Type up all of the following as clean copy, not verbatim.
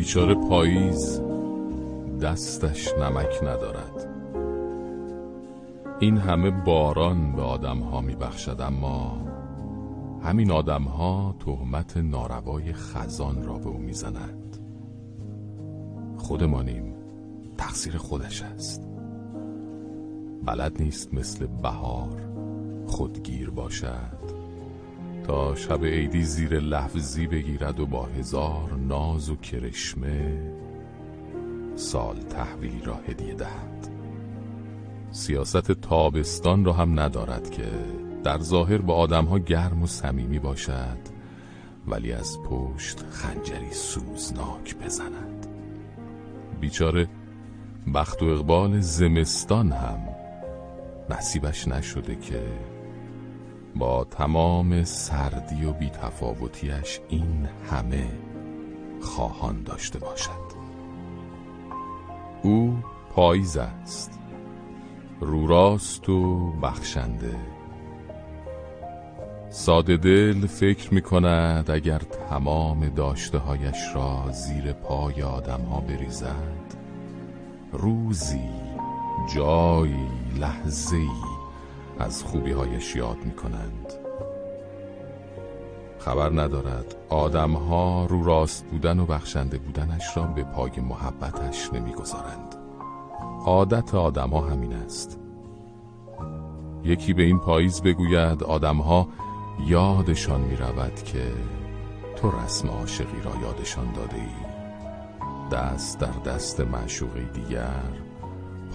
بیچاره پاییز دستش نمک ندارد. این همه باران به آدم‌ها می‌بخشد، اما همین آدم‌ها تهمت ناروای خزان را به او می‌زنند. خودمانیم، تقصیر خودش است. بلد نیست مثل بهار خودگیر باشد تا شب عیدی زیر لفظی بگیرد و با هزار ناز و کرشمه سال تحویلی را هدیه دهد. سیاست تابستان را هم ندارد که در ظاهر با آدمها گرم و صمیمی باشد، ولی از پشت خنجری سوزناک بزند. بیچاره بخت و اقبال زمستان هم نصیبش نشده که با تمام سردی و بی‌تفاوتیش این همه خواهان داشته باشد. او پاییز است، رو راست و بخشنده. ساده دل فکر می کند اگر تمام داشته هایش را زیر پای آدم ها بریزد، روزی، جایی، لحظه‌ای از خوبی هایش یاد می کنند. خبر ندارد آدم ها رو راست بودن و بخشنده بودنش را به پای محبتش نمی گذارند. عادت آدم ها همین است. یکی به این پاییز بگوید آدم ها یادشان می رود که تو رسم عاشقی را یادشان داده ای. دست در دست معشوقی دیگر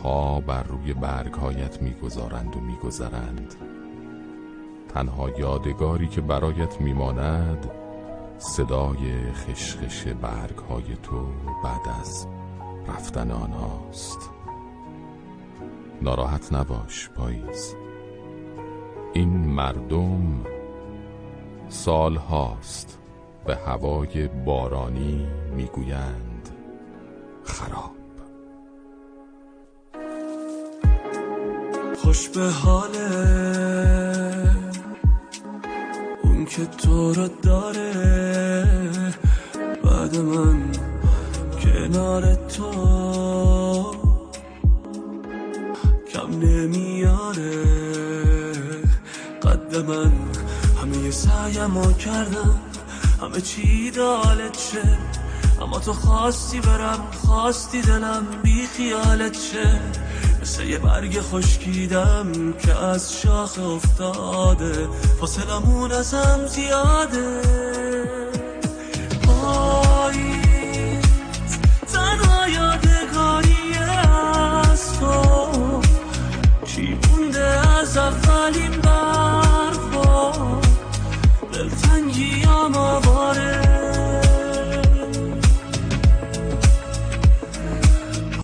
پا بر روی برگهایت میگذارند و میگذرند. تنها یادگاری که برایت میماند صدای خشخش برگهای تو بعد از رفتن آنهاست. ناراحت نباش پاییز، این مردم سالهاست به هوای بارانی میگویند خراب. خوش به حاله اون که تو رو داره، بعد من کنار تو کم نمیاره. قد من همه سعیمو کردم، همه چی دالت شه، اما تو خواستی برم، خواستی دلم بی خیالت شه. مثل یه برگ خشکیدم که از شاخه افتاده، فاصلمون ازم زیاده.